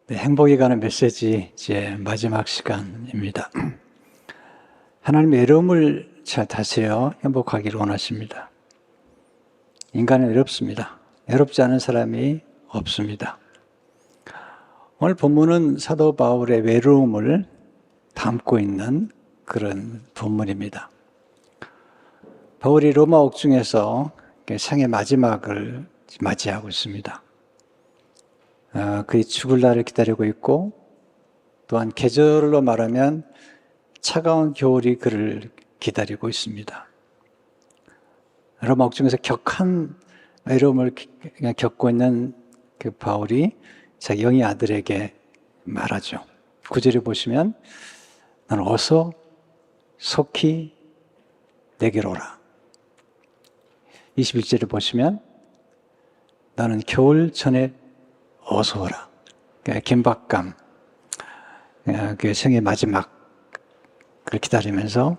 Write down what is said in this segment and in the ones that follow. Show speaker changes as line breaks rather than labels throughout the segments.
네, 행복에 관한 메시지 이제 마지막 시간입니다. 하나님의 외로움을 잘 다스려 행복하기를 원하십니다. 인간은 외롭습니다. 외롭지 않은 사람이 없습니다. 오늘 본문은 사도 바울의 외로움을 담고 있는 그런 본문입니다. 바울이 로마 옥중에서 생의 마지막을 맞이하고 있습니다. 그의 죽을 날을 기다리고 있고, 또한 계절로 말하면 차가운 겨울이 그를 기다리고 있습니다. 로마 옥중에서 격한 외로움을 겪고 있는 그 바울이 자기 영의 아들에게 말하죠. 9절에 보시면 너는 어서 속히 내게로 오라. 21절에 보시면 너는 겨울 전에 어서 오라. 긴박감, 그 생의 마지막을 기다리면서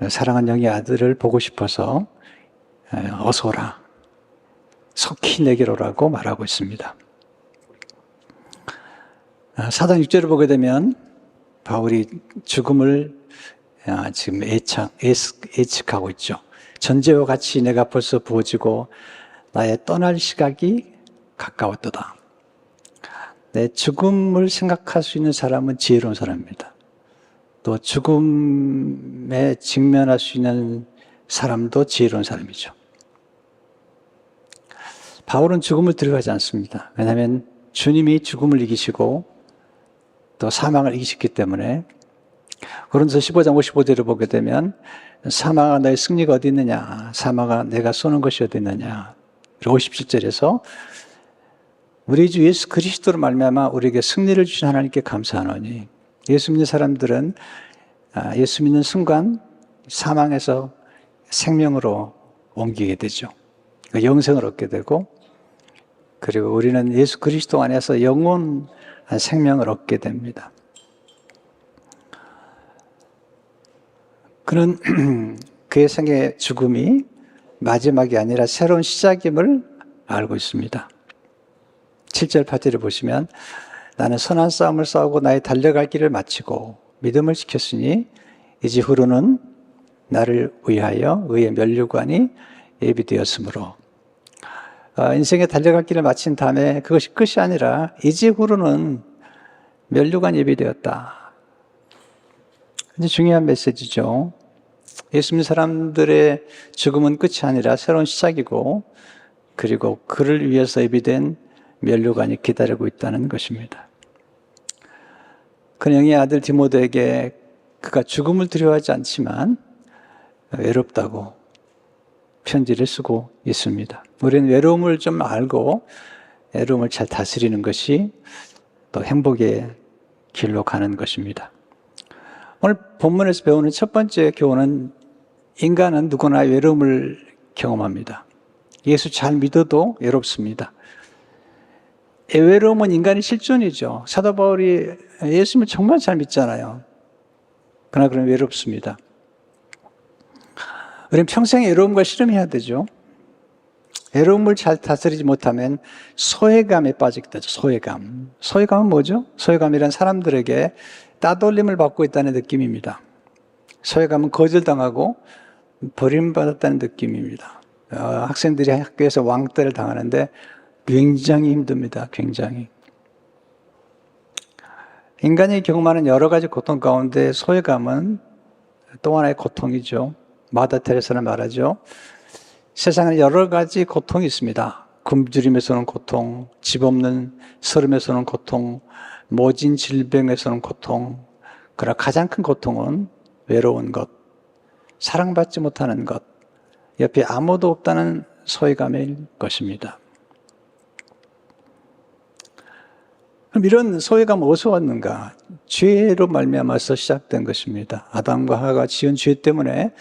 사랑하는 영의 아들을 보고 싶어서 어서 오라. 속히 내게로 오라고 말하고 있습니다. 4장 6절을 보게 되면 바울이 죽음을 지금 예측하고 있죠. 전제와 같이 내가 벌써 부어지고 나의 떠날 시각이 가까웠도다. 내 죽음을 생각할 수 있는 사람은 지혜로운 사람입니다. 또 죽음에 직면할 수 있는 사람도 지혜로운 사람이죠. 바울은 죽음을 두려워하지 않습니다. 왜냐하면 주님이 죽음을 이기시고 또 사망을 이기셨기 때문에. 고린도서 15장 55절을 보게 되면 사망아 너의 승리가 어디 있느냐, 사망아 내가 쏘는 것이 어디 있느냐. 57절에서 우리 주 예수 그리스도로 말미암아 우리에게 승리를 주신 하나님께 감사하노니, 예수 믿는 사람들은 예수 믿는 순간 사망에서 생명으로 옮기게 되죠. 영생을 얻게 되고, 그리고 우리는 예수 그리스도 안에서 영원한 생명을 얻게 됩니다. 그는 그의 생의 죽음이 마지막이 아니라 새로운 시작임을 알고 있습니다. 7절 8절을 보시면 나는 선한 싸움을 싸우고 나의 달려갈 길을 마치고 믿음을 지켰으니 이제 후로는 나를 위하여 의의 면류관이 예비되었으므로, 인생의 달려갈 길을 마친 다음에 그것이 끝이 아니라 이제 후로는 면류관이 예비되었다. 이제 중요한 메시지죠. 예수 믿는 사람들의 죽음은 끝이 아니라 새로운 시작이고, 그리고 그를 위해서 예비된 면류관이 기다리고 있다는 것입니다. 그 영의 아들 디모데에게 그가 죽음을 두려워하지 않지만 외롭다고 편지를 쓰고 있습니다. 우리는 외로움을 좀 알고 외로움을 잘 다스리는 것이 또 행복의 길로 가는 것입니다. 오늘 본문에서 배우는 첫 번째 교훈은 인간은 누구나 외로움을 경험합니다. 예수 잘 믿어도 외롭습니다. 외로움은 인간의 실존이죠. 사도 바울이 예수님을 정말 잘 믿잖아요. 그러나 그는 외롭습니다. 우리는 평생 외로움과 씨름해야 되죠. 외로움을 잘 다스리지 못하면 소외감에 빠지게 되죠. 소외감. 소외감은 뭐죠? 소외감이란 사람들에게 따돌림을 받고 있다는 느낌입니다. 소외감은 거절당하고 버림받았다는 느낌입니다. 학생들이 학교에서 왕따를 당하는데 굉장히 힘듭니다. 굉장히. 인간이 경험하는 여러 가지 고통 가운데 소외감은 또 하나의 고통이죠. 마다 테레사는 말하죠. 세상에 여러 가지 고통이 있습니다. 굶주림에서 오는 고통, 집 없는 서름에서 오는 고통, 모진 질병에서 오는 고통. 그러나 가장 큰 고통은 외로운 것, 사랑받지 못하는 것, 옆에 아무도 없다는 소외감일 것입니다. 그럼 이런 소외감은 어디서 왔는가? 죄로 말미암아서 시작된 것입니다. 아담과 하와가 지은 죄 때문에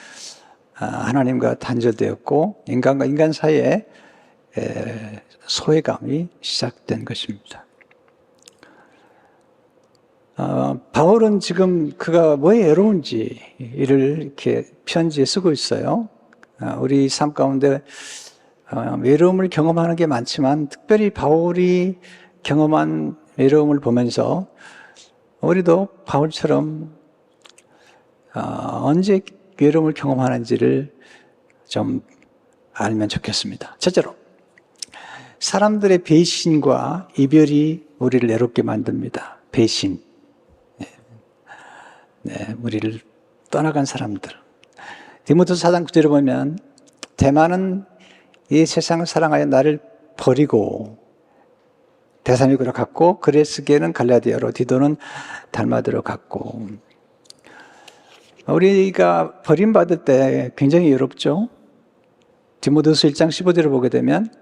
하나님과 단절되었고 인간과 인간 사이에 소외감이 시작된 것입니다. 바울은 지금 그가 왜 외로운지 이를 이렇게 편지에 쓰고 있어요. 우리 삶 가운데 외로움을 경험하는 게 많지만 특별히 바울이 경험한 외로움을 보면서 우리도 바울처럼 언제 외로움을 경험하는지를 좀 알면 좋겠습니다. 첫째로, 사람들의 배신과 이별이 우리를 외롭게 만듭니다. 배신. 네, 우리를 떠나간 사람들. 디모데후서 4장 9절에 보면 대만은 이 세상을 사랑하여 나를 버리고 데살로니가로 갔고 그레스게는 갈라디아로 디도는 달마드로 갔고. 우리가 버림받을 때 굉장히 외롭죠. 디모데후서 1장 15절을 보게 되면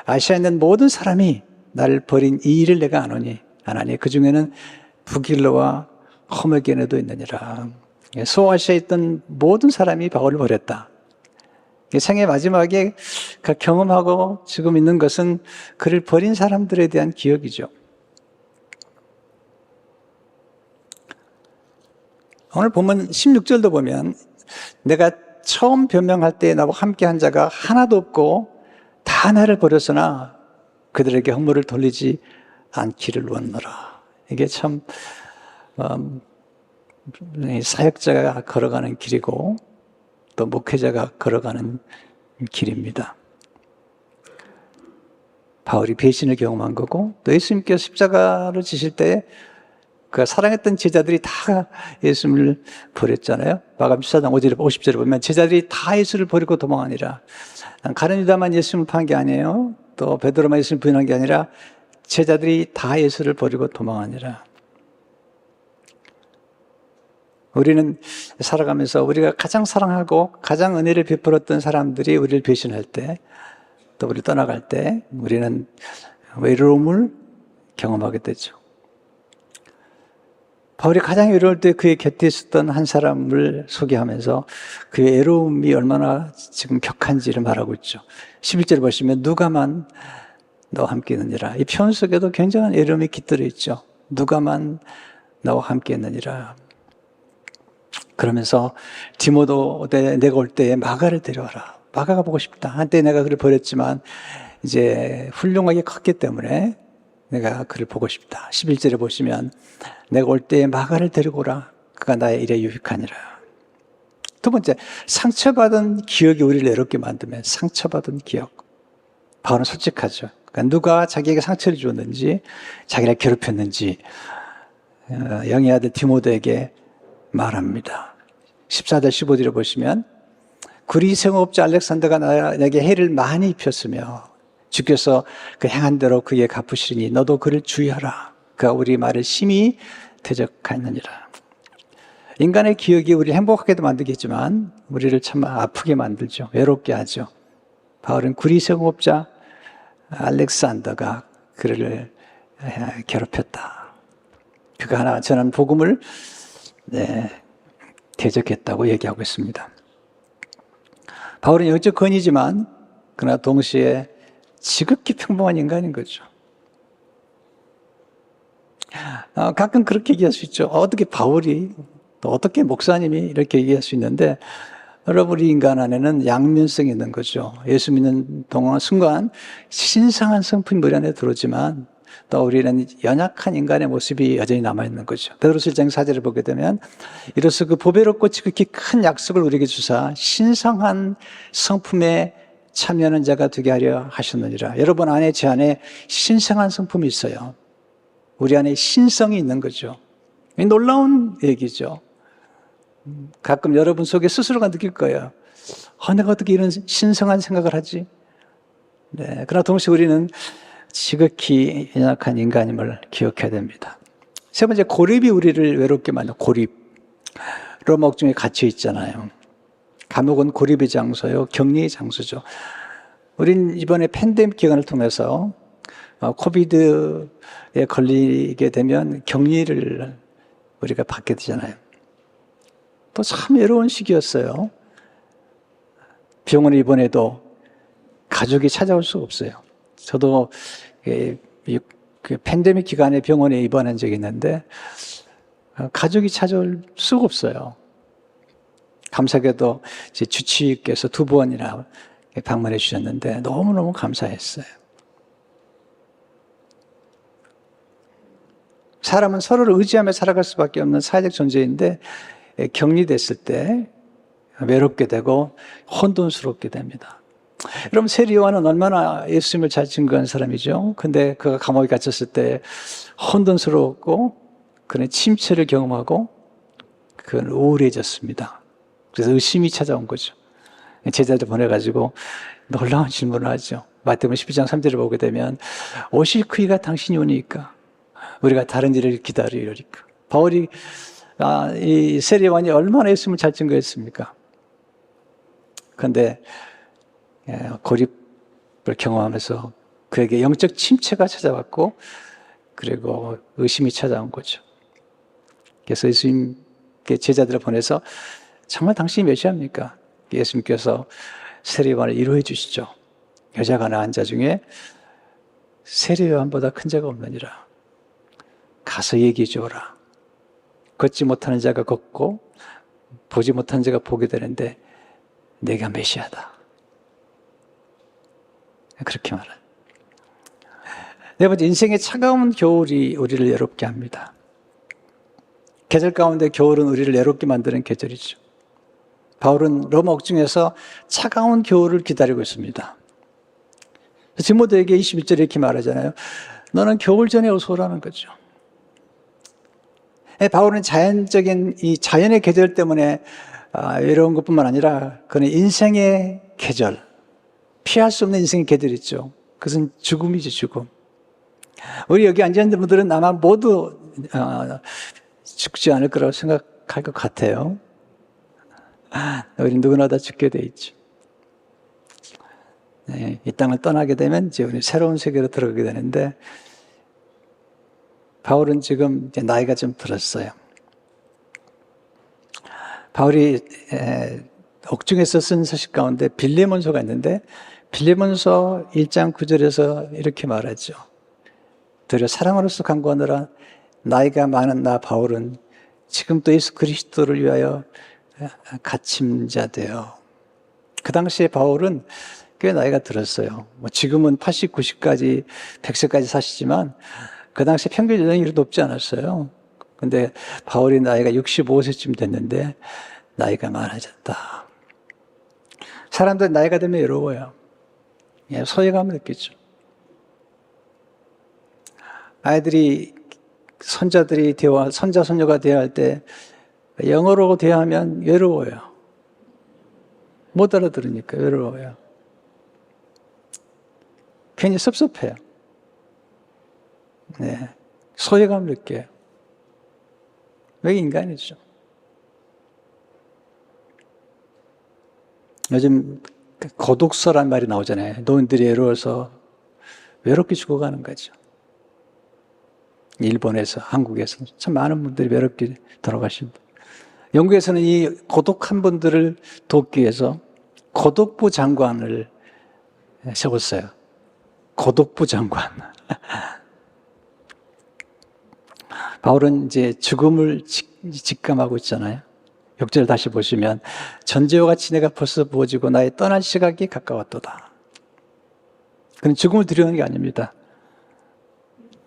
아시아에 있는 모든 사람이 나를 버린 이 일을 내가 아노니 그 중에는 북일로와 허메게네도 있느니라. 소아시아에 있던 모든 사람이 바울을 버렸다. 생의 마지막에 경험하고 지금 있는 것은 그를 버린 사람들에 대한 기억이죠. 오늘 보면 16절도 보면 내가 처음 변명할 때 나와 함께 한 자가 하나도 없고 다 나를 버렸으나 그들에게 허물을 돌리지 않기를 원하노라. 이게 참 사역자가 걸어가는 길이고 또 목회자가 걸어가는 길입니다. 바울이 배신을 경험한 거고 또 예수님께서 십자가를 지실 때 그 사랑했던 제자들이 다 예수님을 버렸잖아요. 마가복음 14장 5절에 50절에 보면 제자들이 다 예수를 버리고 도망하니라. 가룟 유다만 예수님을 판 게 아니에요. 또 베드로만 예수님을 부인한 게 아니라 제자들이 다 예수를 버리고 도망하니라. 우리는 살아가면서 우리가 가장 사랑하고 가장 은혜를 베풀었던 사람들이 우리를 배신할 때, 또 우리 떠나갈 때 우리는 외로움을 경험하게 되죠. 바울이 가장 외로울 때 그의 곁에 있었던 한 사람을 소개하면서 그의 외로움이 얼마나 지금 격한지를 말하고 있죠. 11절을 보시면 누가만 너와 함께 있느니라. 이 표현 속에도 굉장한 외로움이 깃들어 있죠. 누가만 너와 함께 있느니라. 그러면서 디모데 내가 올 때에 마가를 데려와라. 마가가 보고 싶다. 한때 내가 그를 버렸지만 이제 훌륭하게 컸기 때문에 내가 그를 보고 싶다. 11절에 보시면 내가 올 때에 마가를 데리고 오라. 그가 나의 일에 유익하니라. 두 번째, 상처받은 기억이 우리를 외롭게 만들면 상처받은 기억. 바울은 솔직하죠. 그러니까 누가 자기에게 상처를 주었는지, 자기를 괴롭혔는지 영의 아들 디모데에게 말합니다. 14절 15절에 보시면 구리 생업자 알렉산더가 나에게 해를 많이 입혔으며 주께서 그 행한 대로 그에게 갚으시니 너도 그를 주의하라. 그가 우리 말을 심히 대적하느니라. 인간의 기억이 우리를 행복하게도 만들겠지만 우리를 참 아프게 만들죠. 외롭게 하죠. 바울은 구리 생업자 알렉산더가 그를 괴롭혔다. 그가 하나 전한 복음을 대적했다고 얘기하고 있습니다. 바울은 영적 건이지만 그러나 동시에 지극히 평범한 인간인 거죠. 가끔 그렇게 얘기할 수 있죠. 어떻게 바울이 또 어떻게 목사님이 이렇게 얘기할 수 있는데 여러분 우리 인간 안에는 양면성이 있는 거죠. 예수 믿는 동안 순간 신성한 성품이 우리 안에 들어오지만 또 우리는 연약한 인간의 모습이 여전히 남아있는 거죠. 베드로서 1장 4절을 보게 되면 이로써 그 보배롭고 지극히 큰 약속을 우리에게 주사 신성한 성품에 참여하는 자가 되게 하려 하셨느니라. 여러분 안에 제 안에 신성한 성품이 있어요. 우리 안에 신성이 있는 거죠. 놀라운 얘기죠. 가끔 여러분 속에 스스로가 느낄 거예요. 내가 어떻게 이런 신성한 생각을 하지? 네, 그러나 동시에 우리는 지극히 연약한 인간임을 기억해야 됩니다. 세 번째, 고립이 우리를 외롭게 만든 고립. 로마 옥중에 갇혀 있잖아요. 감옥은 고립의 장소요, 격리의 장소죠. 우린 이번에 팬데믹 기간을 통해서 코비드에 걸리게 되면 격리를 우리가 받게 되잖아요. 또 참 외로운 시기였어요. 병원에 입원해도 가족이 찾아올 수가 없어요. 저도 그 팬데믹 기간에 병원에 입원한 적이 있는데 가족이 찾아올 수가 없어요. 감사하게도 제 주치의께서 2번이나 방문해 주셨는데 너무너무 감사했어요. 사람은 서로를 의지하며 살아갈 수밖에 없는 사회적 존재인데 격리됐을 때 외롭게 되고 혼돈스럽게 됩니다. 여러분, 세리 요한은 얼마나 예수님을 잘 증거한 사람이죠. 근데 그가 감옥에 갇혔을 때 혼돈스러웠고 그는 침체를 경험하고 그는 우울해졌습니다. 그래서 의심이 찾아온 거죠. 제자들 보내가지고 놀라운 질문을 하죠. 마태복음 12장 3절을 보게 되면 오실 그이가 당신이 오니까 우리가 다른 일을 기다리리까. 바울이 이 세리 요한이 얼마나 예수님을 잘 증거했습니까? 그런데 고립을 경험하면서 그에게 영적 침체가 찾아왔고 그리고 의심이 찾아온 거죠. 그래서 예수님께 제자들을 보내서 정말 당신이 메시아입니까? 예수님께서 세리 요한을 위로해 주시죠. 여자가 낳은 자 중에 세리 요한보다 큰 자가 없느니라. 가서 얘기해 주어라. 걷지 못하는 자가 걷고 보지 못하는 자가 보게 되는데 내가 메시아다. 그렇게 말해요. 네 번째, 인생의 차가운 겨울이 우리를 외롭게 합니다. 계절 가운데 겨울은 우리를 외롭게 만드는 계절이죠. 바울은 로마 옥중에서 차가운 겨울을 기다리고 있습니다. 디모데에게 21절에 이렇게 말하잖아요. 너는 겨울 전에 어서 오라는 거죠. 바울은 자연적인 이 자연의 계절 때문에 외로운 것뿐만 아니라 그는 인생의 계절, 피할 수 없는 인생의 계절 있죠. 그것은 죽음이죠, 죽음. 우리 여기 앉아있는 분들은 아마 모두 죽지 않을 거라고 생각할 것 같아요. 우리 누구나 다 죽게 돼 있죠. 네, 이 땅을 떠나게 되면 이제 우리 새로운 세계로 들어가게 되는데 바울은 지금 이제 나이가 좀 들었어요. 바울이 옥중에서 쓴 서식 가운데 빌레몬서가 있는데 빌레몬서 1장 9절에서 이렇게 말하죠. 되려 사랑으로서 간구하느라 나이가 많은 나 바울은 지금도 예수 그리스도를 위하여 갇힘자 되어. 그 당시에 바울은 꽤 나이가 들었어요. 지금은 80, 90까지 100세까지 사시지만 그 당시 평균 연령이 높지 않았어요. 근데 바울이 나이가 65세쯤 됐는데 나이가 많아졌다. 사람들 나이가 되면 외로워요. 소외감을 느끼죠. 아이들이 손자들이 손자 손녀가 대화할 때 영어로 대화하면 외로워요. 못 알아들으니까 외로워요. 괜히 섭섭해요. 네, 소외감을 느껴요. 왜 인간이죠? 요즘 고독서란 말이 나오잖아요. 노인들이 외로워서 외롭게 죽어가는 거죠. 일본에서, 한국에서 참 많은 분들이 외롭게 돌아가신 분. 영국에서는 이 고독한 분들을 돕기 위해서 고독부 장관을 세웠어요. 고독부 장관. 바울은 이제 죽음을 직감하고 있잖아요. 6절 다시 보시면 전제와 같이 내가 벌써 부어지고 나의 떠날 시각이 가까웠도다. 그는 죽음을 두려워하는 게 아닙니다.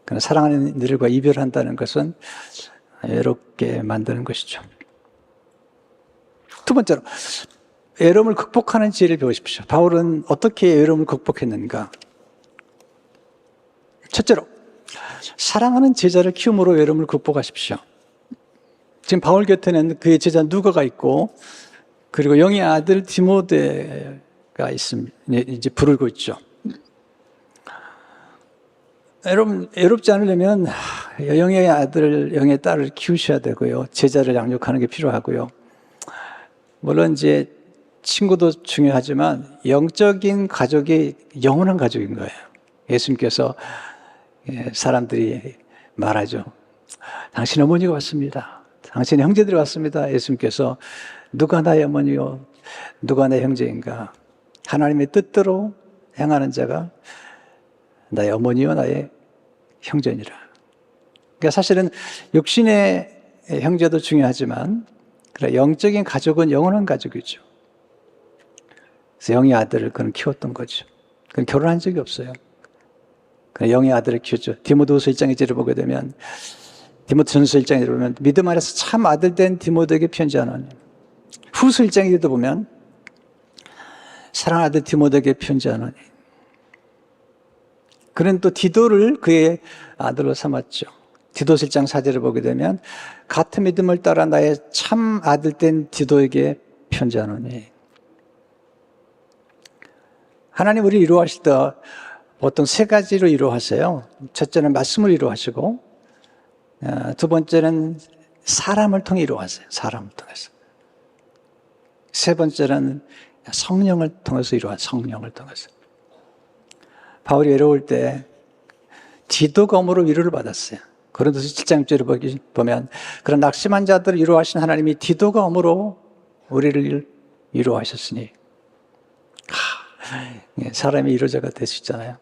그는 사랑하는 이들과 이별한다는 것은 외롭게 만드는 것이죠. 두 번째로 외로움을 극복하는 지혜를 배우십시오. 바울은 어떻게 외로움을 극복했는가? 첫째로 사랑하는 제자를 키움으로 외로움을 극복하십시오. 지금 바울 곁에는 그의 제자 누가가 있고 그리고 영의 아들 디모데가 있습니다. 이제 부르고 있죠. 여러분, 외롭지 않으려면 영의 아들, 영의 딸을 키우셔야 되고요. 제자를 양육하는 게 필요하고요. 물론 이제 친구도 중요하지만 영적인 가족이 영원한 가족인 거예요. 예수님께서 사람들이 말하죠. 당신 어머니가 왔습니다. 당신의 형제들이 왔습니다. 예수님께서 누가 나의 어머니요 누가 내 형제인가. 하나님의 뜻대로 행하는 자가 나의 어머니요 나의 형제니라. 그러니까 사실은 육신의 형제도 중요하지만 그래 영적인 가족은 영원한 가족이죠. 그래서 영의 아들을 그는 키웠던 거죠. 그는 결혼한 적이 없어요. 영의 아들을 키웠죠. 디모데후서 1장 2절을 보게 되면 디모데전서 1장에 보면 믿음 안에서 참 아들 된 디모데에게 편지하노니, 후서 1장에도 보면 사랑하는 아들 디모데에게 편지하노니, 그는 또 디도를 그의 아들로 삼았죠. 디도서 1장 4절을 보게 되면 같은 믿음을 따라 나의 참 아들 된 디도에게 편지하노니. 하나님 우리 위로하실 때 보통 세 가지로 위로하세요. 첫째는 말씀을 위로하시고, 두 번째는 사람을 통해 위로하세요. 사람을 통해서. 세 번째는 성령을 통해서 위로하세요. 성령을 통해서. 바울이 외로울 때 디도가 엄으로 위로를 받았어요. 고린도서 7장 6절을 보면 그런 낙심한 자들을 위로하신 하나님이 디도가 엄으로 우리를 위로하셨으니, 사람이 위로자가 될 수 있잖아요.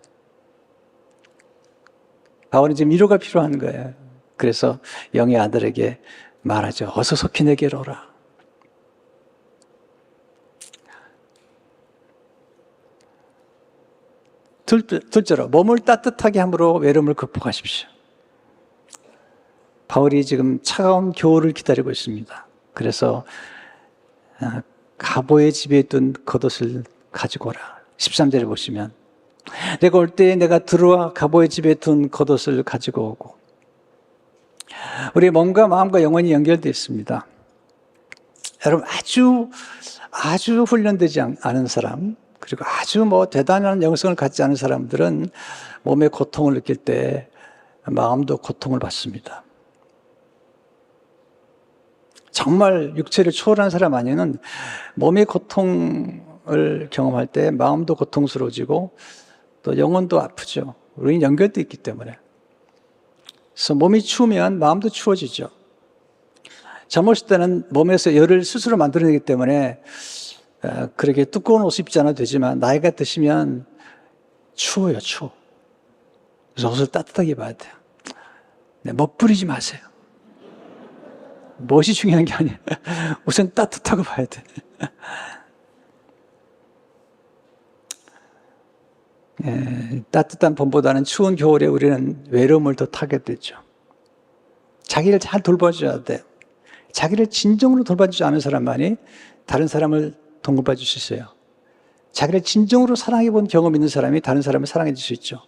바울은 지금 위로가 필요한 거예요. 그래서 영의 아들에게 말하죠. 어서 속히 내게로 오라. 둘째로 몸을 따뜻하게 함으로 외로움을 극복하십시오. 바울이 지금 차가운 겨울을 기다리고 있습니다. 그래서 가보의 집에 있던 겉옷을 가지고 오라. 13절에 보시면 내가 올 때 내가 들어와 가보의 집에 둔 겉옷을 가지고 오고. 우리 몸과 마음과 영혼이 연결되어 있습니다. 여러분, 아주 훈련되지 않은 사람, 그리고 아주 대단한 영성을 갖지 않은 사람들은 몸의 고통을 느낄 때 마음도 고통을 받습니다. 정말 육체를 초월한 사람 아니면 몸의 고통을 경험할 때 마음도 고통스러워지고 또 영혼도 아프죠. 우리는 연결되어 있기 때문에. 그래서 몸이 추우면 마음도 추워지죠. 젊었을 때는 몸에서 열을 스스로 만들어내기 때문에 그렇게 두꺼운 옷 입지 않아도 되지만 나이가 드시면 추워요, 추워. 그래서 옷을 따뜻하게 입어야 돼요. 멋부리지 마세요. 멋이 중요한 게 아니에요. 우선 따뜻하고 봐야 돼. 따뜻한 봄보다는 추운 겨울에 우리는 외로움을 더 타게 되죠. 자기를 잘 돌봐줘야 돼요. 자기를 진정으로 돌봐주지 않은 사람만이 다른 사람을 동급해 줄 수 있어요. 자기를 진정으로 사랑해 본 경험 있는 사람이 다른 사람을 사랑해 줄 수 있죠.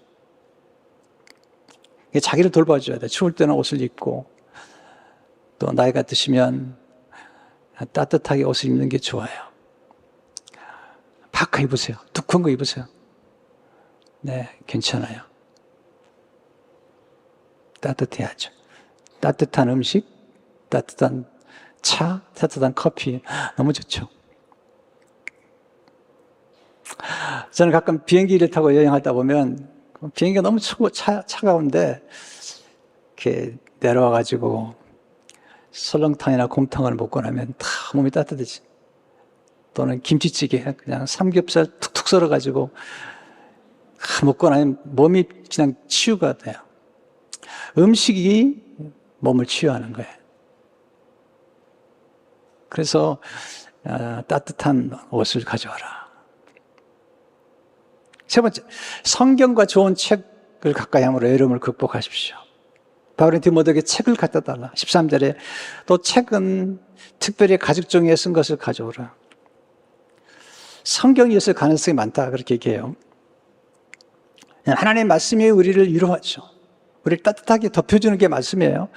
자기를 돌봐줘야 돼요. 추울 때는 옷을 입고 또 나이가 드시면 따뜻하게 옷을 입는 게 좋아요. 파카 입으세요. 두꺼운 거 입으세요. 네, 괜찮아요. 따뜻해야죠. 따뜻한 음식, 따뜻한 차, 따뜻한 커피 너무 좋죠. 저는 가끔 비행기를 타고 여행하다 보면 비행기가 너무 차가운데 이렇게 내려와가지고 설렁탕이나 곰탕을 먹고 나면 다 몸이 따뜻해지. 또는 김치찌개 그냥 삼겹살 툭툭 썰어가지고 먹고 나면 몸이 그냥 치유가 돼요. 음식이 몸을 치유하는 거예요. 그래서 따뜻한 옷을 가져와라. 세 번째, 성경과 좋은 책을 가까이 함으로 외로움을 극복하십시오. 바울은 디모데에게 책을 갖다 달라. 13절에 또 책은 특별히 가죽 종이에 쓴 것을 가져오라. 성경이었을 가능성이 많다 그렇게 얘기해요. 하나님의 말씀이 우리를 위로하죠. 우리를 따뜻하게 덮여주는 게 말씀이에요.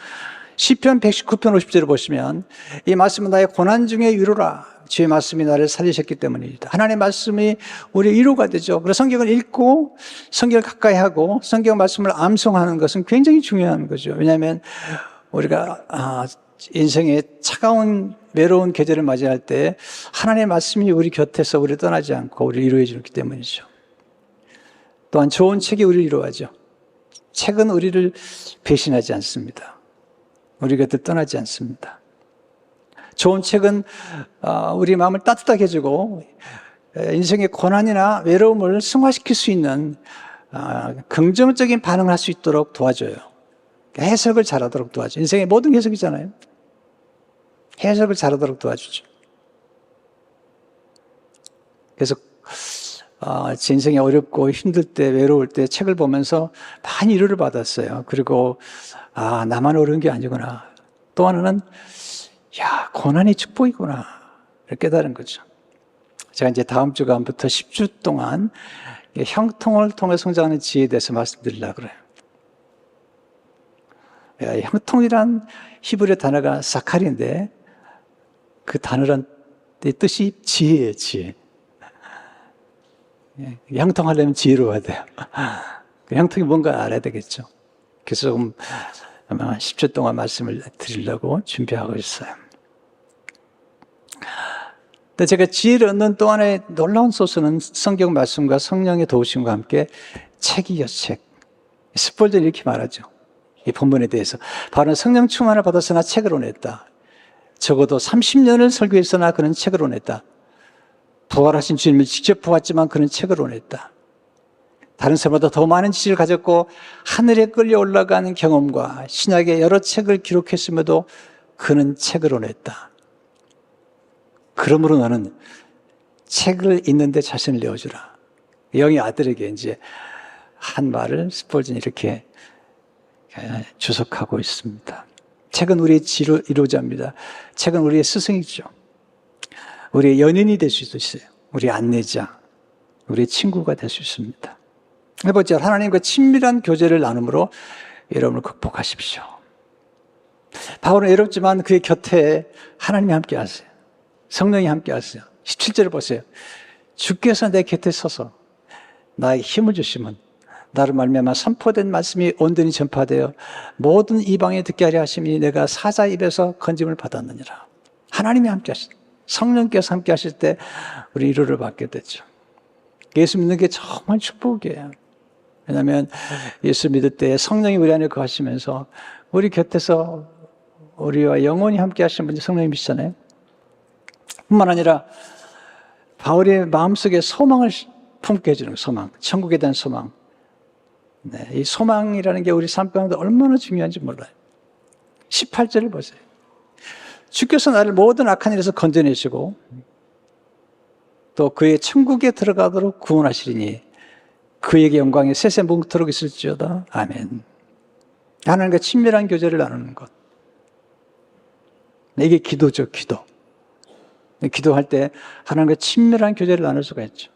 시편 119편 50절을 보시면 이 말씀은 나의 고난 중에 위로라. 주의 말씀이 나를 살리셨기 때문입니다. 하나님의 말씀이 우리의 위로가 되죠. 그래서 성경을 읽고 성경을 가까이 하고 성경 말씀을 암송하는 것은 굉장히 중요한 거죠. 왜냐하면 우리가 인생의 차가운 외로운 계절을 맞이할 때 하나님의 말씀이 우리 곁에서 우리를 떠나지 않고 우리를 위로해 주기 때문이죠. 또한 좋은 책이 우리를 위로하죠. 책은 우리를 배신하지 않습니다. 우리 곁을 떠나지 않습니다. 좋은 책은 우리 마음을 따뜻하게 해주고 인생의 고난이나 외로움을 승화시킬 수 있는 긍정적인 반응을 할 수 있도록 도와줘요. 해석을 잘하도록 도와줘요. 인생의 모든 해석이잖아요. 해석을 잘하도록 도와주죠. 그래서 제 인생이 어렵고 힘들 때, 외로울 때 책을 보면서 많이 위로를 받았어요. 그리고 나만 어려운 게 아니구나. 또 하나는 고난이 축복이구나. 이렇게 깨달은 거죠. 제가 이제 다음 주간부터 10주 동안 형통을 통해 성장하는 지혜에 대해서 말씀드리려고 그래요. 형통이란 히브리 단어가 사칼인데 그 단어란 뜻이 지혜예요, 지혜. 형통하려면 지혜로워야 돼요. 형통이 뭔가 알아야 되겠죠. 그래서 조금 아마 10주 동안 말씀을 드리려고 준비하고 있어요. 근데 제가 지혜를 얻는 또 하나의 놀라운 소스는 성경 말씀과 성령의 도우심과 함께 책이요, 책. 스폴전이 이렇게 말하죠. 이 본문에 대해서. 바로 성령 충만을 받았으나 책을 원했다. 적어도 30년을 설교했으나 그는 책을 원했다. 부활하신 주님을 직접 보았지만 그는 책을 원했다. 다른 사람보다 더 많은 지식을 가졌고 하늘에 끌려 올라가는 경험과 신약의 여러 책을 기록했음에도 그는 책을 원했다. 그러므로 너는 책을 읽는데 자신을 내어주라. 영의 아들에게 이제 한 말을 스폴전이 이렇게 주석하고 있습니다. 책은 우리의 지도자입니다. 책은 우리의 스승이죠. 우리의 연인이 될 수도 있어요. 우리의 안내자, 우리의 친구가 될 수 있습니다. 네 번째, 하나님과 친밀한 교제를 나눔으로 외로움을 극복하십시오. 바울은 외롭지만 그의 곁에 하나님이 함께 하세요. 성령이 함께 하세요. 17절을 보세요. 주께서 내 곁에 서서 나에게 힘을 주시면 나를 말미암아 선포된 말씀이 온전히 전파되어 모든 이방에 듣게 하려 하심이 내가 사자 입에서 건짐을 받았느니라. 하나님이 함께 하시다. 성령께서 함께 하실 때 우리 위로를 받게 되죠. 예수 믿는 게 정말 축복이에요. 왜냐하면 예수 믿을 때 성령이 우리 안에 거하시면서 우리 곁에서 우리와 영원히 함께 하시는 분이 성령님이시잖아요. 뿐만 아니라 바울의 마음속에 소망을 품게 해주는 소망, 천국에 대한 소망. 네, 이 소망이라는 게 우리 삶 가운데 얼마나 중요한지 몰라요. 18절을 보세요. 주께서 나를 모든 악한 일에서 건져내시고 또 그의 천국에 들어가도록 구원하시리니 그에게 영광이 세세 뭉토록 있을지어다. 아멘. 하나님과 친밀한 교제를 나누는 것. 이게 기도죠, 기도. 기도할 때 하나님과 친밀한 교제를 나눌 수가 있죠.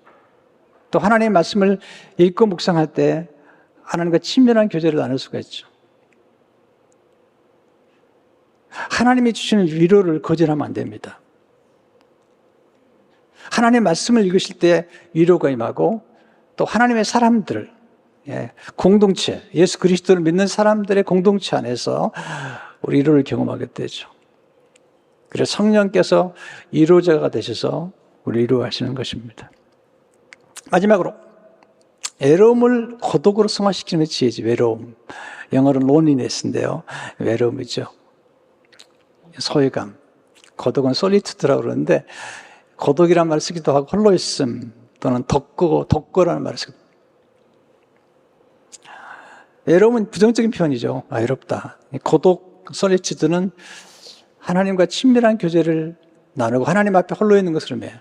또 하나님의 말씀을 읽고 묵상할 때 하나님과 친밀한 교제를 나눌 수가 있죠. 하나님이 주시는 위로를 거절하면 안 됩니다. 하나님의 말씀을 읽으실 때 위로가 임하고 또 하나님의 사람들, 공동체, 예수 그리스도를 믿는 사람들의 공동체 안에서 우리 위로를 경험하게 되죠. 그래서 성령께서 위로자가 되셔서 우리 위로하시는 것입니다. 마지막으로 외로움을 고독으로 승화시키는 지혜지. 외로움. 영어로는 loneliness인데요. 외로움이죠. 소외감. 고독은 solitude라고 그러는데 고독이라는 말을 쓰기도 하고 홀로있음 또는 독거라는 말을 쓰기도 합니다. 외로움은 부정적인 표현이죠. 외롭다. 고독, solitude는 하나님과 친밀한 교제를 나누고 하나님 앞에 홀로 있는 것을 의미해요.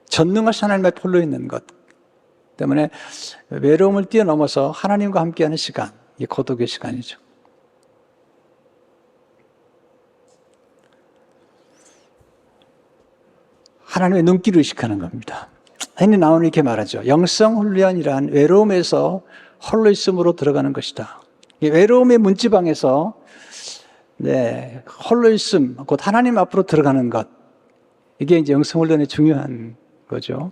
전능하신 하나님 앞에 홀로 있는 것 때문에 외로움을 뛰어넘어서 하나님과 함께하는 시간, 이게 고독의 시간이죠. 하나님의 눈길을 의식하는 겁니다. 흔히 나오는 이렇게 말하죠. 영성 훈련이란 외로움에서 홀로 있음으로 들어가는 것이다. 외로움의 문지방에서 홀로 있음, 곧 하나님 앞으로 들어가는 것. 이게 이제 영성 훈련의 중요한 거죠.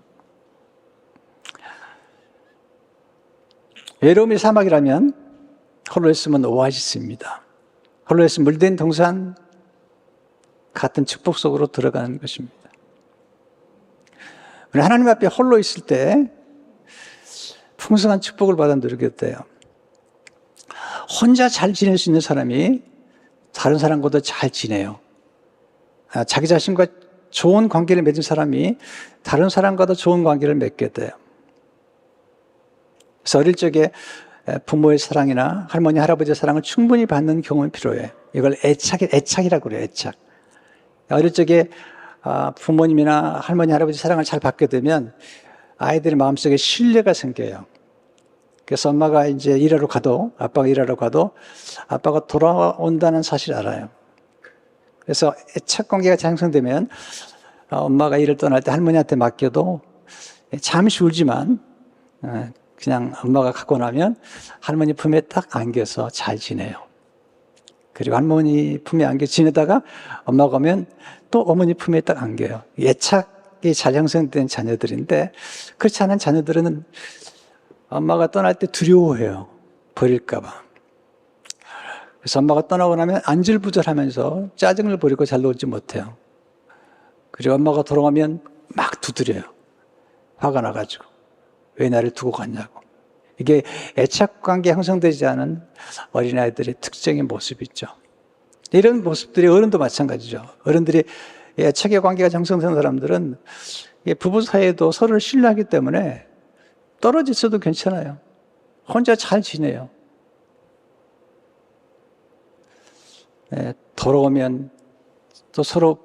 외로움이 사막이라면 홀로 있으면 오아시스입니다. 홀로 있으면 물된 동산 같은 축복 속으로 들어가는 것입니다. 하나님 앞에 홀로 있을 때 풍성한 축복을 받아 누리게 돼요. 혼자 잘 지낼 수 있는 사람이 다른 사람과도 잘 지내요. 자기 자신과 좋은 관계를 맺은 사람이 다른 사람과도 좋은 관계를 맺게 돼요. 그래서 어릴 적에 부모의 사랑이나 할머니, 할아버지의 사랑을 충분히 받는 경험이 필요해요. 이걸 애착이라고 그래요, 애착. 어릴 적에 부모님이나 할머니, 할아버지 사랑을 잘 받게 되면 아이들의 마음속에 신뢰가 생겨요. 그래서 엄마가 이제 일하러 가도, 아빠가 일하러 가도 아빠가 돌아온다는 사실을 알아요. 그래서 애착 관계가 형성되면 엄마가 일을 떠날 때 할머니한테 맡겨도 잠시 울지만 그냥 엄마가 갖고 나면 할머니 품에 딱 안겨서 잘 지내요. 그리고 할머니 품에 안겨 지내다가 엄마가 오면 또 어머니 품에 딱 안겨요. 애착이 잘 형성된 자녀들인데 그렇지 않은 자녀들은 엄마가 떠날 때 두려워해요. 버릴까 봐. 그래서 엄마가 떠나고 나면 안절부절하면서 짜증을 부리고 잘 놀지 못해요. 그리고 엄마가 돌아오면 막 두드려요. 화가 나가지고. 왜 나를 두고 갔냐고. 이게 애착관계 형성되지 않은 어린아이들의 특징의 모습이죠. 이런 모습들이 어른도 마찬가지죠. 어른들이 애착의 관계가 형성된 사람들은 부부 사이에도 서로를 신뢰하기 때문에 떨어져 있어도 괜찮아요. 혼자 잘 지내요. 돌아오면 또 서로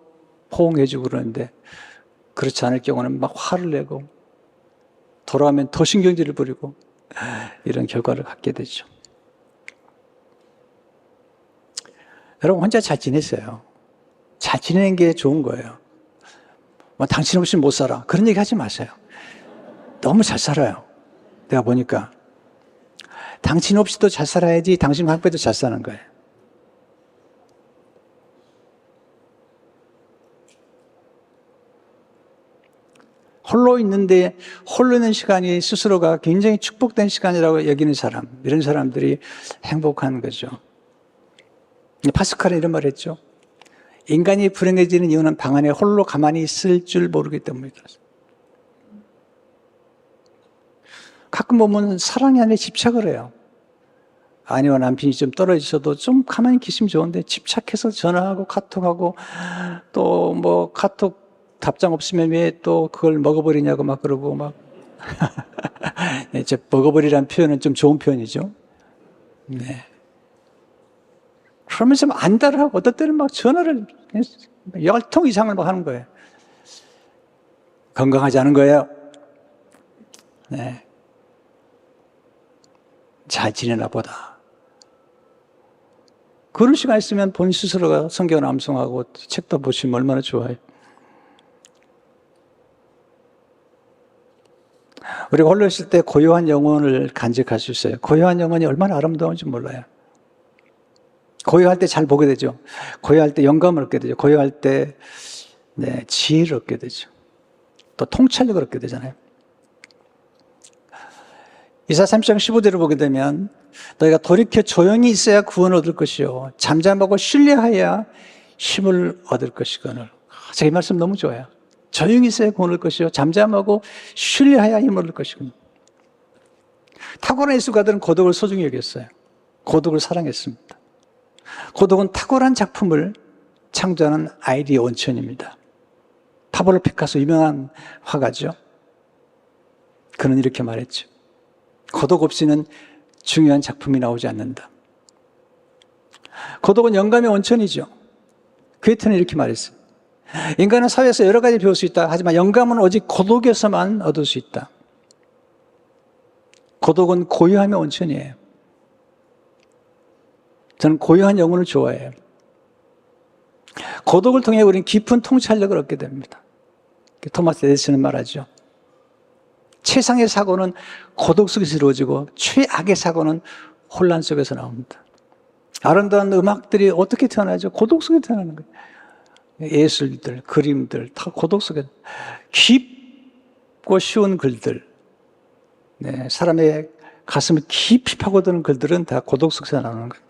포옹해주고 그러는데 그렇지 않을 경우는 막 화를 내고 돌아오면 더 신경질을 부리고 이런 결과를 갖게 되죠. 여러분 혼자 잘 지내세요. 잘 지내는 게 좋은 거예요. 당신 없이 못 살아. 그런 얘기 하지 마세요. 너무 잘 살아요. 내가 보니까. 당신 없이도 잘 살아야지 당신 방패도 잘 사는 거예요. 홀로 있는데 홀로 있는 시간이 스스로가 굉장히 축복된 시간이라고 여기는 사람, 이런 사람들이 행복한 거죠. 파스칼은 이런 말을 했죠. 인간이 불행해지는 이유는 방 안에 홀로 가만히 있을 줄 모르기 때문이다. 가끔 보면 사랑이 안에 집착을 해요. 아내와 남편이 좀 떨어지셔도 좀 가만히 계시면 좋은데 집착해서 전화하고 카톡하고 또 뭐 카톡 답장 없으면 왜 또 그걸 먹어버리냐고 막 그러고 막. 먹어버리라는 표현은 좀 좋은 표현이죠. 네. 그러면서 막 안달을 하고 어떨 때는 막 전화를 10통 이상을 막 하는 거예요. 건강하지 않은 거예요. 네. 잘 지내나 보다. 그런 시간 있으면 본인 스스로가 성경을 암송하고 책도 보시면 얼마나 좋아요. 우리가 홀로 있을 때 고요한 영혼을 간직할 수 있어요. 고요한 영혼이 얼마나 아름다운지 몰라요. 고요할 때 잘 보게 되죠. 고요할 때 영감을 얻게 되죠. 고요할 때 지혜를 얻게 되죠. 또 통찰력을 얻게 되잖아요. 이사 30장 15절을 보게 되면 너희가 돌이켜 조용히 있어야 구원을 얻을 것이요 잠잠하고 신뢰하여야 힘을 얻을 것이거늘. 제가 이 말씀 너무 좋아요. 조용히 있어야 구원을 얻을 것이요 잠잠하고 신뢰하여야 힘을 얻을 것이거늘. 탁월한 예술가들은 고독을 소중히 여겼어요. 고독을 사랑했습니다. 고독은 탁월한 작품을 창조하는 아이디어 원천입니다. 파블로 피카소 유명한 화가죠. 그는 이렇게 말했죠. 고독 없이는 중요한 작품이 나오지 않는다. 고독은 영감의 원천이죠. 괴테는 이렇게 말했어요. 인간은 사회에서 여러 가지 배울 수 있다. 하지만 영감은 오직 고독에서만 얻을 수 있다. 고독은 고요함의 원천이에요. 저는 고요한 영혼을 좋아해요. 고독을 통해 우리는 깊은 통찰력을 얻게 됩니다. 토마스 에디슨은 말하죠. 최상의 사고는 고독 속에서 이루어지고 최악의 사고는 혼란 속에서 나옵니다. 아름다운 음악들이 어떻게 태어나죠? 고독 속에 태어나는 거예요. 예술들, 그림들 다 고독 속에. 깊고 쉬운 글들, 사람의 가슴을 깊이 파고드는 글들은 다 고독 속에서 나오는 거예요.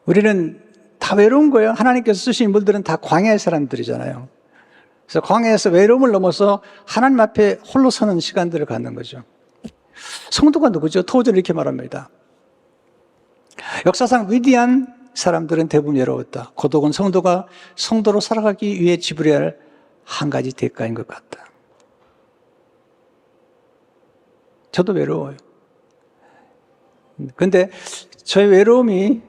우리는 다 외로운 거예요. 하나님께서 쓰신 인물들은 다 광야의 사람들이잖아요. 그래서 광야에서 외로움을 넘어서 하나님 앞에 홀로 서는 시간들을 갖는 거죠. 성도가 누구죠? 토저는 이렇게 말합니다. 역사상 위대한 사람들은 대부분 외로웠다. 고독은 성도가 성도로 살아가기 위해 지불해야 할 한 가지 대가인 것 같다. 저도 외로워요. 그런데 저의 외로움이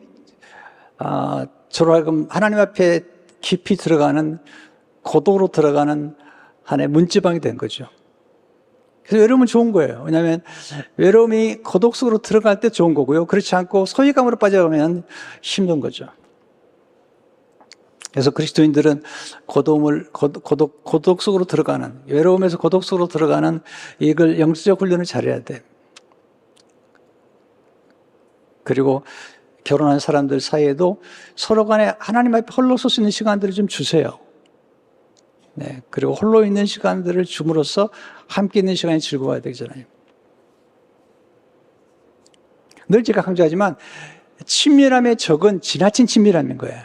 저로 하여금 하나님 앞에 깊이 들어가는, 고독으로 들어가는 하나의 문지방이 된 거죠. 그래서 외로움은 좋은 거예요. 왜냐하면 외로움이 고독 속으로 들어갈 때 좋은 거고요. 그렇지 않고 소외감으로 빠져가면 힘든 거죠. 그래서 그리스도인들은 고독 속으로 들어가는, 외로움에서 고독 속으로 들어가는 이걸 영적 훈련을 잘해야 돼. 그리고 결혼한 사람들 사이에도 서로 간에 하나님 앞에 홀로 설 수 있는 시간들을 좀 주세요. 네. 그리고 홀로 있는 시간들을 줌으로써 함께 있는 시간이 즐거워야 되잖아요. 늘 제가 강조하지만 친밀함의 적은 지나친 친밀함인 거예요.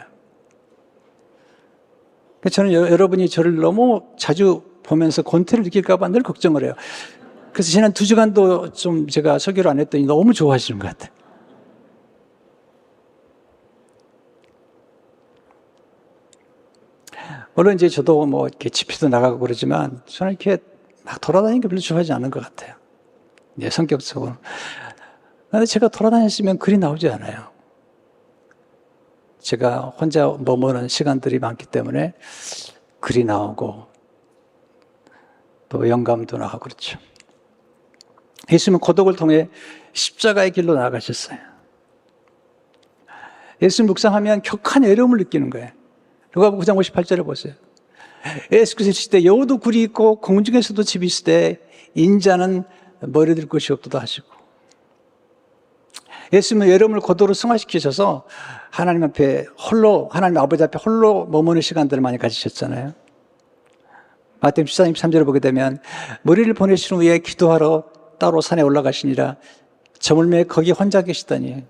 저는 여러분이 저를 너무 자주 보면서 권태를 느낄까 봐 늘 걱정을 해요. 그래서 지난 2주간도 좀 제가 설교를 안 했더니 너무 좋아하시는 것 같아요. 물론 이제 저도 뭐 이렇게 집회도 나가고 그러지만 저는 이렇게 막 돌아다니는 게 별로 좋아하지 않은 것 같아요. 예, 성격적으로. 그런데 제가 돌아다녔으면 글이 나오지 않아요. 제가 혼자 머무는 시간들이 많기 때문에 글이 나오고 또 영감도 나오고 그렇죠. 예수님은 고독을 통해 십자가의 길로 나아가셨어요. 예수님 묵상하면 격한 외로움을 느끼는 거예요. 누가복음 9장 58절에 보세요. 예수께서 이르시되 여우도 굴이 있고 공중에서도 집이 있으되 인자는 머리 들 곳이 없도다 하시고, 예수님은 외로움을 고도로 승화시키셔서 하나님 앞에 홀로, 하나님 아버지 앞에 홀로 머무는 시간들을 많이 가지셨잖아요. 마태복음 14장 23절을 보게 되면 머리를 보내신 후에 기도하러 따로 산에 올라가시니라 저물매 거기 혼자 계시다니.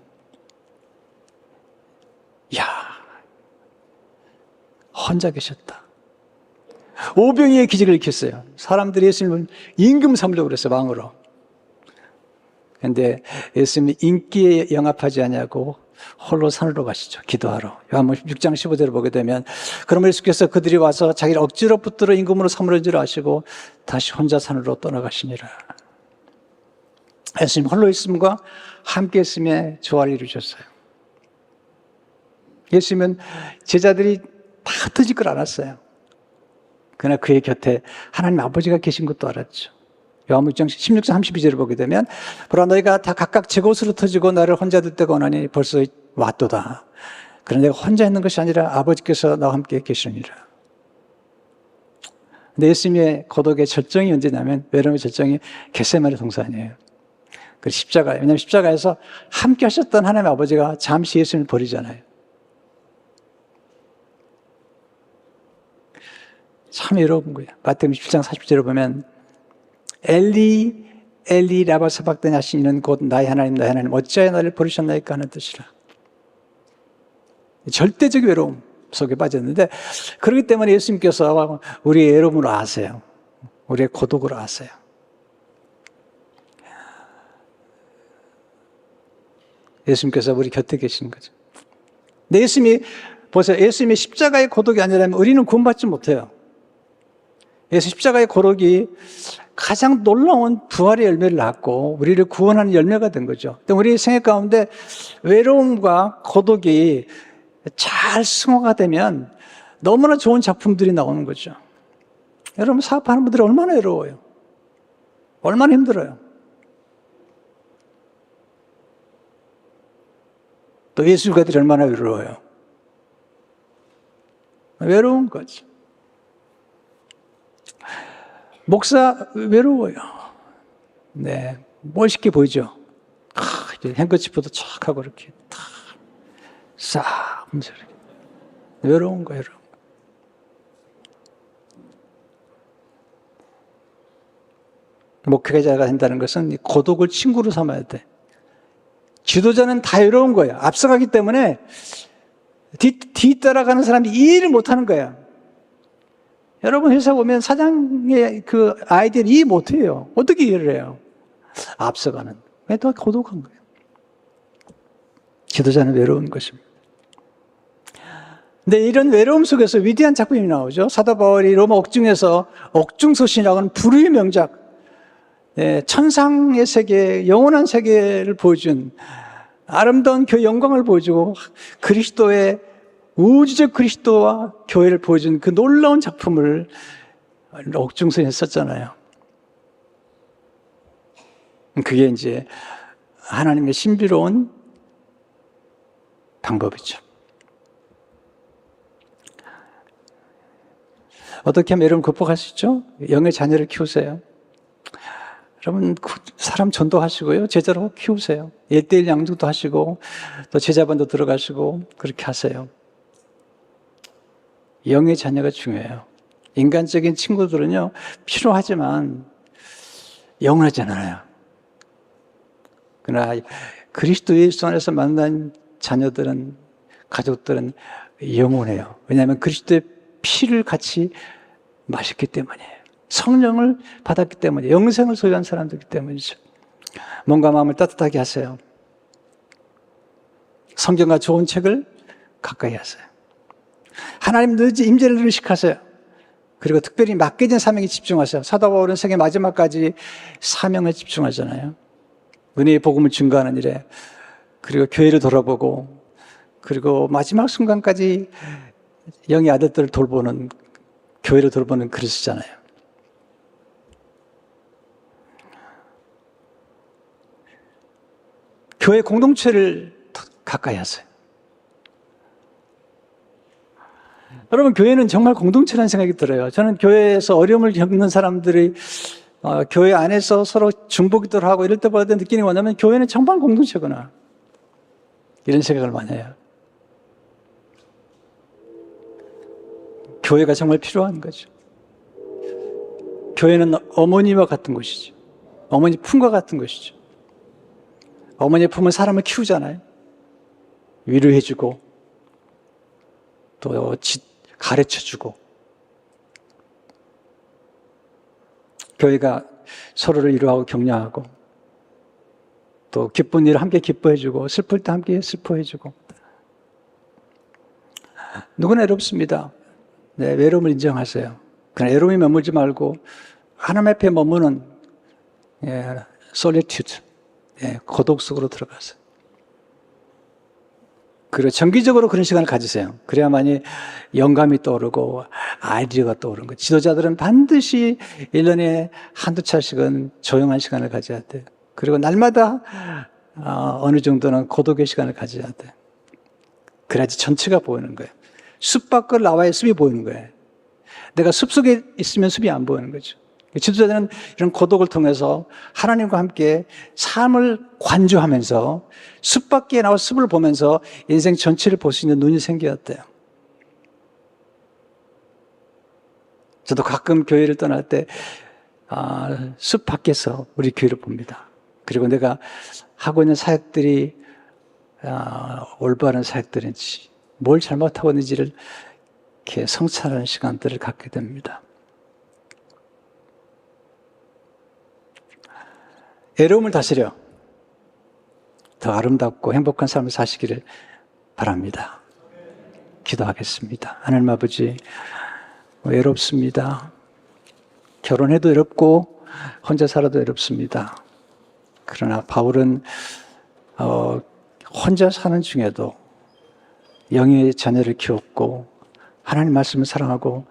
이야, 혼자 계셨다. 오병이의 기적을 일으켰어요. 사람들이 예수님을 임금 삼으려고 그랬어요, 왕으로. 그런데 예수님이 인기에 영합하지 않냐고 홀로 산으로 가시죠, 기도하러. 요한복음 6장 15절을 보게 되면 그러면 예수께서 그들이 와서 자기를 억지로 붙들어 임금으로 삼으려 줄 아시고 다시 혼자 산으로 떠나가시니라. 예수님 홀로 있음과 함께 있음에 조화를 이루셨어요. 예수님은 제자들이 다 흩어질 걸 알았어요. 그러나 그의 곁에 하나님 아버지가 계신 것도 알았죠. 요한복음 16장 32절을 보게 되면 보라 너희가 다 각각 제 곳으로 터지고 나를 혼자 둘 때가 오나니 벌써 왔도다. 그러나 내가 혼자 있는 것이 아니라 아버지께서 나와 함께 계시느니라. 근데 예수님의 고독의 절정이 언제냐면, 외로움의 절정이 겟세마네 동산이에요. 그 십자가예요. 왜냐하면 십자가에서 함께 하셨던 하나님 아버지가 잠시 예수님을 버리잖아요. 참 외로운 거예요. 마태복음 17장 40절을 보면 엘리 엘리 라바 사박다니 하신 이는 곧 나의 하나님 나의 하나님 어찌하여 나를 버리셨나이까 하는 뜻이라. 절대적 외로움 속에 빠졌는데, 그렇기 때문에 예수님께서 우리의 외로움을 아세요. 우리의 고독을 아세요. 예수님께서 우리 곁에 계신 거죠. 근데 예수님이 보세요. 예수님이 십자가의 고독이 아니라면 우리는 구원받지 못해요. 예수 십자가의 고독이 가장 놀라운 부활의 열매를 낳고 우리를 구원하는 열매가 된 거죠. 우리 생애 가운데 외로움과 고독이 잘 승화가 되면 너무나 좋은 작품들이 나오는 거죠. 여러분, 사업하는 분들이 얼마나 외로워요. 얼마나 힘들어요. 또 예술가들이 얼마나 외로워요. 외로운 거죠. 목사 외로워요. 네, 멋있게 보이죠. 행거치프도 촥 하고 이렇게 싹 하면서 이렇게. 외로운 거예요. 외로운 거. 목회자가 된다는 것은 고독을 친구로 삼아야 돼. 지도자는 다 외로운 거예요. 앞서가기 때문에 뒤따라가는 사람이 이해를 못하는 거예요. 여러분 회사 보면 사장의 그 아이디어를 이해 못해요. 어떻게 이해를 해요? 앞서가는. 왜 더 고독한 거예요? 지도자는 외로운 것입니다. 근데 이런 외로움 속에서 위대한 작품이 나오죠. 사도 바울이 로마 옥중에서 옥중서신이라고 하는 불후의 명작, 천상의 세계, 영원한 세계를 보여준 아름다운 그 영광을 보여주고 그리스도의 우주적 그리스도와 교회를 보여준 그 놀라운 작품을 옥중선에 썼잖아요. 그게 이제 하나님의 신비로운 방법이죠. 어떻게 하면 여러분 극복할 수 있죠? 영의 자녀를 키우세요. 여러분 사람 전도하시고요. 제자로 키우세요. 1:1 양육도 하시고 또 제자반도 들어가시고 그렇게 하세요. 영의 자녀가 중요해요. 인간적인 친구들은요, 필요하지만 영원하지 않아요. 그러나 그리스도 예수 안에서 만난 자녀들은, 가족들은 영원해요. 왜냐하면 그리스도의 피를 같이 마셨기 때문이에요. 성령을 받았기 때문이에요. 영생을 소유한 사람들이기 때문이죠. 몸과 마음을 따뜻하게 하세요. 성경과 좋은 책을 가까이 하세요. 하나님 임재를 의식하세요. 그리고 특별히 맡겨진 사명에 집중하세요. 사도 바울은 생애 마지막까지 사명에 집중하잖아요. 은혜의 복음을 증거하는 일에, 그리고 교회를 돌아보고, 그리고 마지막 순간까지 영의 아들들을 돌보는, 교회를 돌보는 글을 쓰잖아요. 교회 공동체를 가까이 하세요. 여러분, 교회는 정말 공동체라는 생각이 들어요. 저는 교회에서 어려움을 겪는 사람들이 교회 안에서 서로 중보기도를 하고 이럴 때마다 느끼는 게 뭐냐면, 교회는 정말 공동체구나, 이런 생각을 많이 해요. 교회가 정말 필요한 거죠. 교회는 어머니와 같은 곳이죠. 어머니 품과 같은 것이죠. 어머니의 품은 사람을 키우잖아요. 위로해주고 또 가르쳐주고. 교회가 서로를 위로하고 격려하고 또 기쁜 일을 함께 기뻐해주고 슬플 때 함께 슬퍼해주고. 누구나 외롭습니다. 네, 외로움을 인정하세요. 그러나 외로움에 머물지 말고 하나님 앞에 머무는 solitude, 고독 속으로 들어가세요. 그리고 정기적으로 그런 시간을 가지세요. 그래야만이 영감이 떠오르고 아이디어가 떠오르는 거예요. 지도자들은 반드시 1년에 한두 차씩은 조용한 시간을 가져야 돼요. 그리고 날마다 어느 정도는 고독의 시간을 가져야 돼요. 그래야지 전체가 보이는 거예요. 숲 밖을 나와야 숲이 보이는 거예요. 내가 숲 속에 있으면 숲이 안 보이는 거죠. 지도자들은 이런 고독을 통해서 하나님과 함께 삶을 관조하면서 숲 밖에 나와 숲을 보면서 인생 전체를 볼 수 있는 눈이 생겼대요. 저도 가끔 교회를 떠날 때 숲 밖에서 우리 교회를 봅니다. 그리고 내가 하고 있는 사역들이 올바른 사역들인지, 뭘 잘못하고 있는지를 이렇게 성찰하는 시간들을 갖게 됩니다. 외로움을 다스려 더 아름답고 행복한 삶을 사시기를 바랍니다. 기도하겠습니다. 하나님 아버지, 외롭습니다. 결혼해도 외롭고 혼자 살아도 외롭습니다. 그러나 바울은 혼자 사는 중에도 영의 자녀를 키웠고 하나님 말씀을 사랑하고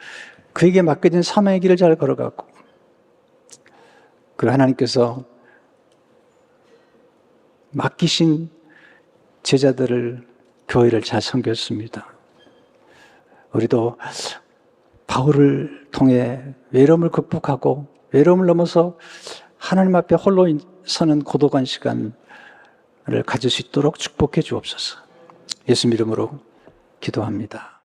그에게 맡겨진 사명의 길을 잘 걸어갔고, 그리고 하나님께서 맡기신 제자들을, 교회를 잘 섬겼습니다. 우리도 바울을 통해 외로움을 극복하고 외로움을 넘어서 하나님 앞에 홀로 서는 고독한 시간을 가질 수 있도록 축복해 주옵소서. 예수님 이름으로 기도합니다.